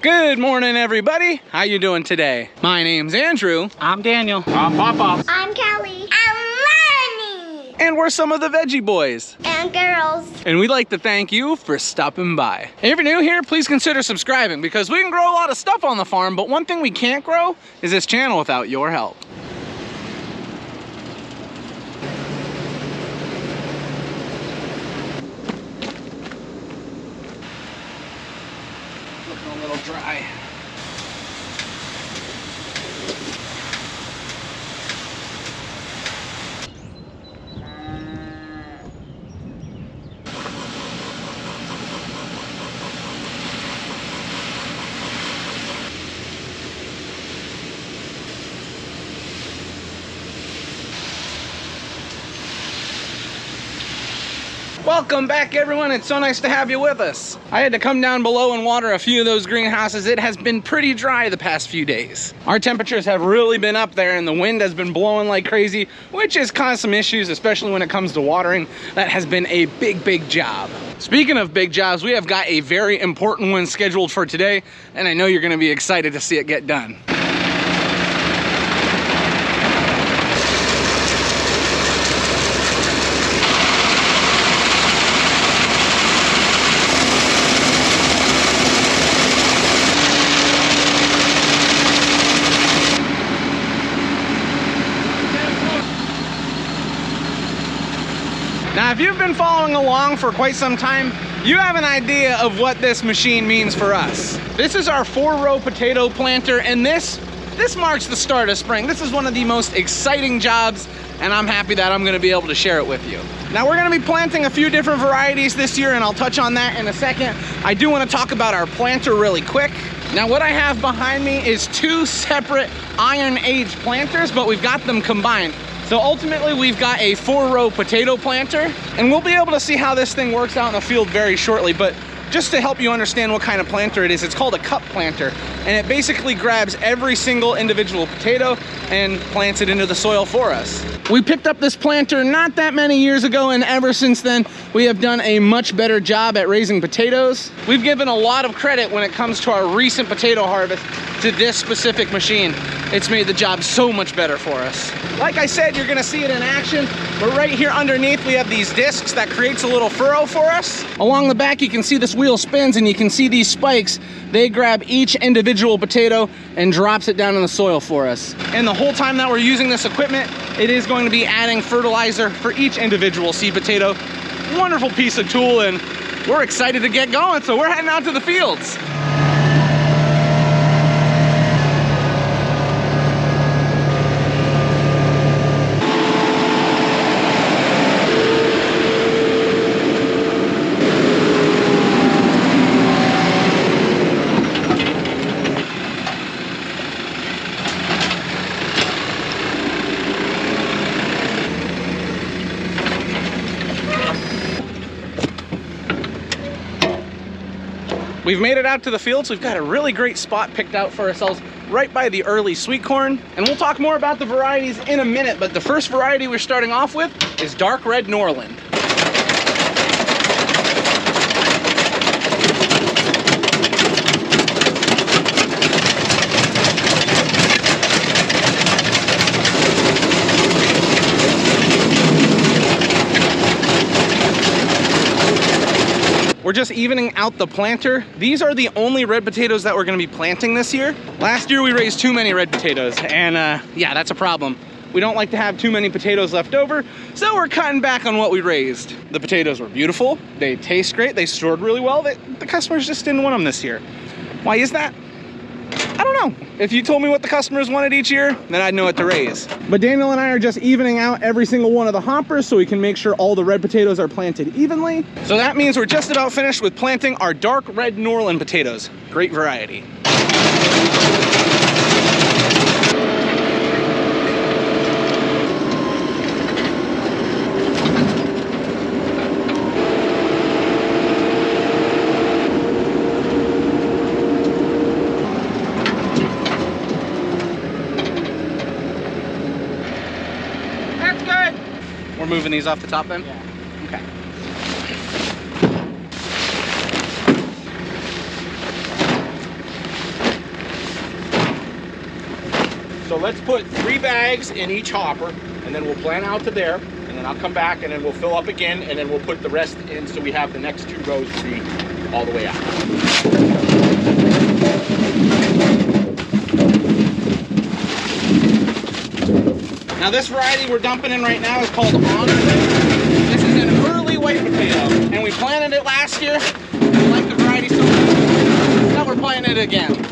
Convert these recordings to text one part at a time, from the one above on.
Good morning, everybody. How you doing today? My name's Andrew. I'm Daniel. I'm Papa. I'm Kelly. I'm Melanie. And we're some of the Veggie boys. And girls. And we'd like to thank you for stopping by. If you're new here, please consider subscribing because we can grow a lot of stuff on the farm, but one thing we can't grow is this channel without your help. Looking a little dry. Welcome back, everyone. It's so nice to have you with us. I had to come down below and water a few of those greenhouses. It has been pretty dry the past few days. Our temperatures have really been up there and the wind has been blowing like crazy, which has caused some issues, especially when it comes to watering. That has been a big job. Speaking of big jobs, we have got a very important one scheduled for today, and I know you're gonna be excited to see it get done. Now, if you've been following along for quite some time, you have an idea of what this machine means for us. This is our 4-row potato planter, and this marks the start of spring. This is one of the most exciting jobs, and I'm happy that I'm gonna be able to share it with you. Now, we're gonna be planting a few different varieties this year, and I'll touch on that in a second. I do wanna talk about our planter really quick. Now, what I have behind me is 2 separate iron age planters, but we've got them combined. So ultimately, we've got a 4-row potato planter, and we'll be able to see how this thing works out in the field very shortly. But just to help you understand what kind of planter it is, it's called a cup planter, and it basically grabs every single individual potato and plants it into the soil for us. We picked up this planter not that many years ago, and ever since then, we have done a much better job at raising potatoes. We've given a lot of credit when it comes to our recent potato harvest to this specific machine. It's made the job so much better for us. Like I said, you're gonna see it in action, but right here underneath we have these discs that creates a little furrow for us. Along the back you can see this wheel spins, and you can see these spikes. They grab each individual potato and drops it down in the soil for us. And the whole time that we're using this equipment, it is going to be adding fertilizer for each individual seed potato. Wonderful piece of tool, and we're excited to get going, so we're heading out to the fields. We've made it out to the fields. We've got a really great spot picked out for ourselves right by the early sweet corn. And we'll talk more about the varieties in a minute, but the first variety we're starting off with is dark red Norland. We're just evening out the planter. These are the only red potatoes that we're gonna be planting this year. Last year we raised too many red potatoes, and yeah, that's a problem. We don't like to have too many potatoes left over, so we're cutting back on what we raised. The potatoes were beautiful, they taste great, they stored really well. The customers just didn't want them this year. Why is that? I don't know. If you told me what the customers wanted each year, then I'd know what to raise. But Daniel and I are just evening out every single one of the hoppers so we can make sure all the red potatoes are planted evenly. So that means we're just about finished with planting our dark red Norland potatoes. Great variety. We're moving these off the top then? Yeah. Okay. So let's put 3 bags in each hopper, and then we'll plant out to there, and then I'll come back and then we'll fill up again, and then we'll put the rest in so we have the next 2 rows to be all the way out. Now this variety we're dumping in right now is called Honor. This is an early white potato, and we planted it last year. We like the variety so much, now we're planting it again.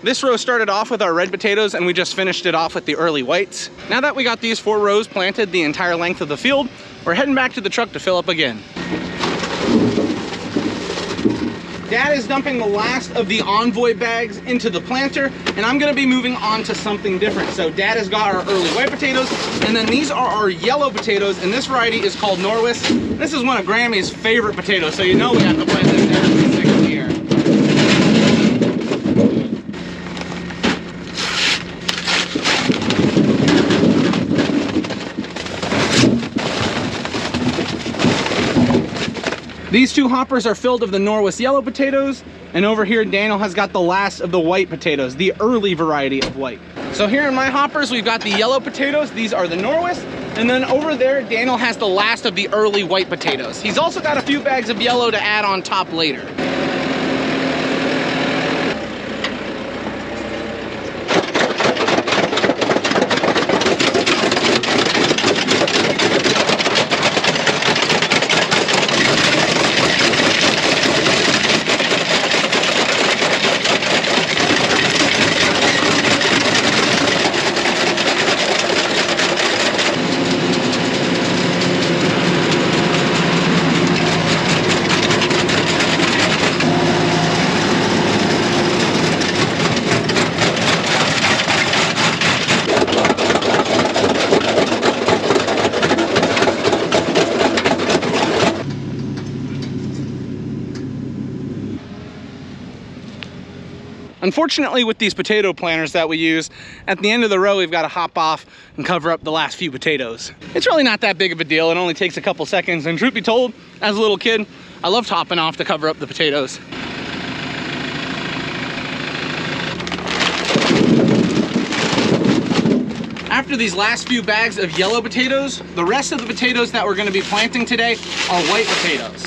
This row started off with our red potatoes, and we just finished it off with the early whites. Now that we got these 4 rows planted the entire length of the field, we're heading back to the truck to fill up again. Dad is dumping the last of the Envoy bags into the planter, and I'm gonna be moving on to something different. So Dad has got our early white potatoes, and then these are our yellow potatoes, and this variety is called Norwis. This is one of Grammy's favorite potatoes, so you know we have to plant this every single year. These 2 hoppers are filled of the Norwis yellow potatoes, and over here Daniel has got the last of the white potatoes, the early variety of white. So here in my hoppers we've got the yellow potatoes, these are the Norwis, and then over there Daniel has the last of the early white potatoes. He's also got a few bags of yellow to add on top later. Unfortunately, with these potato planters that we use, at the end of the row, we've got to hop off and cover up the last few potatoes. It's really not that big of a deal. It only takes a couple seconds. And truth be told, as a little kid, I loved hopping off to cover up the potatoes. After these last few bags of yellow potatoes, the rest of the potatoes that we're going to be planting today are white potatoes.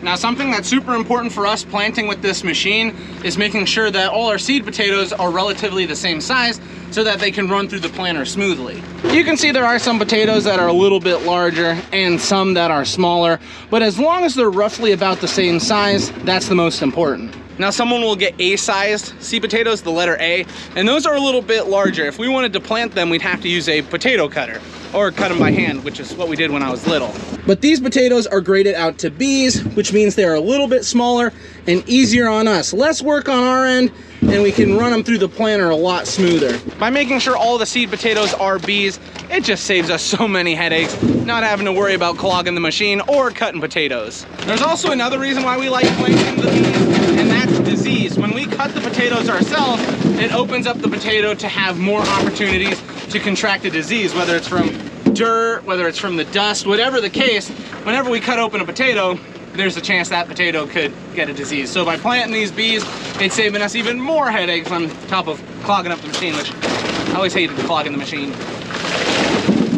Now, something that's super important for us planting with this machine is making sure that all our seed potatoes are relatively the same size so that they can run through the planter smoothly. You can see there are some potatoes that are a little bit larger and some that are smaller, but as long as they're roughly about the same size, that's the most important. Now, someone will get A-sized seed potatoes, the letter A, and those are a little bit larger. If we wanted to plant them, we'd have to use a potato cutter or cut them by hand, which is what we did when I was little. But these potatoes are graded out to Bs, which means they're a little bit smaller and easier on us. Less work on our end, and we can run them through the planter a lot smoother. By making sure all the seed potatoes are Bs, it just saves us so many headaches, not having to worry about clogging the machine or cutting potatoes. There's also another reason why we like planting the Bs, and that's disease. When we cut the potatoes ourselves, it opens up the potato to have more opportunities to contract a disease, whether it's from dirt, whether it's from the dust, whatever the case. Whenever we cut open a potato, there's a chance that potato could get a disease. So by planting these Bs, it's saving us even more headaches on top of clogging up the machine, which I always hated clogging the machine.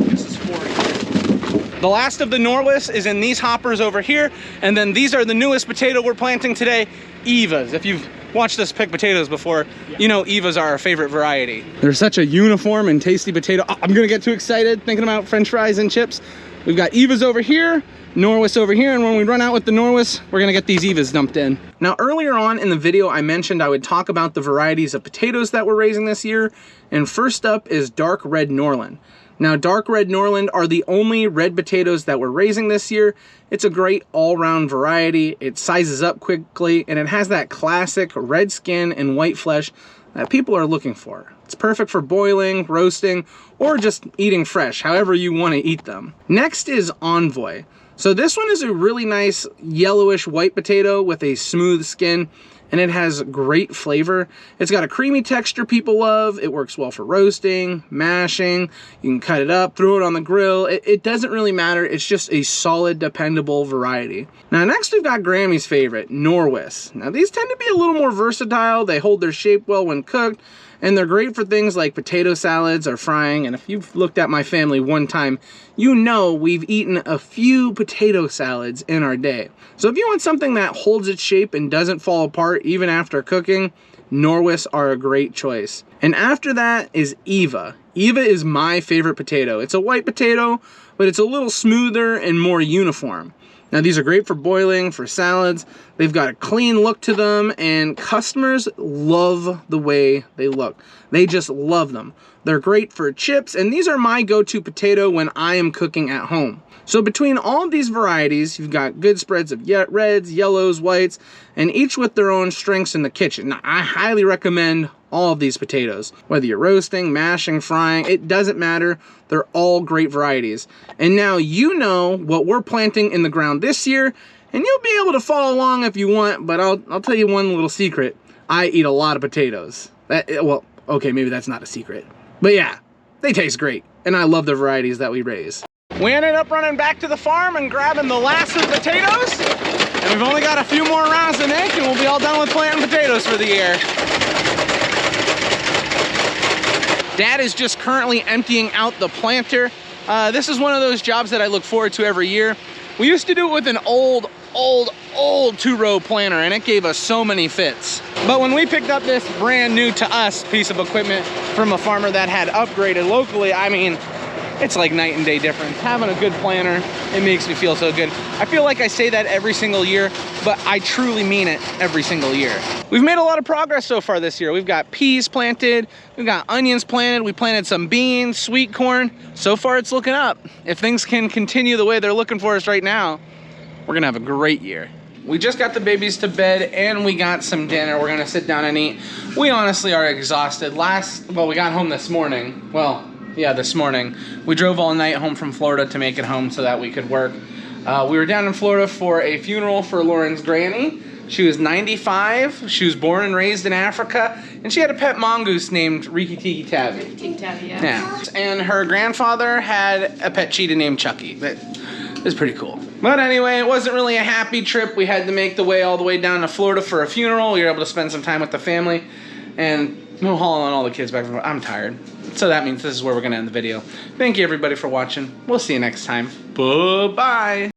This is 40. The last of the Norwis is in these hoppers over here, and then these are the newest potato we're planting today, Evas. If you've watched us pick potatoes before, you know Evas are our favorite variety. They're such a uniform and tasty potato. I'm gonna get too excited thinking about French fries and chips. We've got Evas over here, Norwis over here, and when we run out with the Norwis, we're gonna get these Evas dumped in. Now, earlier on in the video, I mentioned I would talk about the varieties of potatoes that we're raising this year, and first up is dark red Norland. Now, dark red Norland are the only red potatoes that we're raising this year. It's a great all-round variety. It sizes up quickly, and it has that classic red skin and white flesh that people are looking for. It's perfect for boiling, roasting, or just eating fresh, however you want to eat them. Next is Envoy. So this one is a really nice yellowish white potato with a smooth skin, and it has great flavor. It's got a creamy texture people love. It works well for roasting, mashing. You can cut it up, throw it on the grill. It doesn't really matter. It's just a solid, dependable variety. Now next we've got Grammy's favorite, Norwis. Now these tend to be a little more versatile. They hold their shape well when cooked, and they're great for things like potato salads or frying. And if you've looked at my family one time, you know we've eaten a few potato salads in our day. So if you want something that holds its shape and doesn't fall apart even after cooking, Norwis are a great choice. And after that is Eva. Eva is my favorite potato. It's a white potato, but it's a little smoother and more uniform. Now these are great for boiling, for salads. They've got a clean look to them, and customers love the way they look. They just love them. They're great for chips, and these are my go-to potato when I am cooking at home. So between all of these varieties, you've got good spreads of reds, yellows, whites, and each with their own strengths in the kitchen. Now, I highly recommend all of these potatoes. Whether you're roasting, mashing, frying, it doesn't matter. They're all great varieties. And now you know what we're planting in the ground this year, and you'll be able to follow along if you want, but I'll tell you one little secret. I eat a lot of potatoes. Well, okay, maybe that's not a secret. But yeah, they taste great, and I love the varieties that we raise. We ended up running back to the farm and grabbing the last of the potatoes, and we've only got a few more rounds to make, and we'll be all done with planting potatoes for the year. Dad is just currently emptying out the planter. This is one of those jobs that I look forward to every year. We used to do it with an old two-row planter, and it gave us so many fits. But when we picked up this brand new to us piece of equipment from a farmer that had upgraded locally, I mean, it's like night and day difference. Having a good planter, it makes me feel so good. I feel like I say that every single year, but I truly mean it every single year. We've made a lot of progress so far this year. We've got peas planted, we've got onions planted, we planted some beans, sweet corn. So far it's looking up. If things can continue the way they're looking for us right now, we're gonna have a great year. We just got the babies to bed and we got some dinner. We're gonna sit down and eat. We honestly are exhausted. We got home this morning. Well, yeah, this morning. We drove all night home from Florida to make it home so that we could work. We were down in Florida for a funeral for Lauren's granny. She was 95. She was born and raised in Africa, and she had a pet mongoose named Riki Tiki Tavi. Riki Tiki Tavi, yeah. Yeah. And her grandfather had a pet cheetah named Chucky. That is pretty cool. But anyway, it wasn't really a happy trip. We had to make the way all the way down to Florida for a funeral. We were able to spend some time with the family, and we're hauling all the kids back from. I'm tired. So that means this is where we're gonna end the video. Thank you everybody for watching. We'll see you next time. Bye-bye.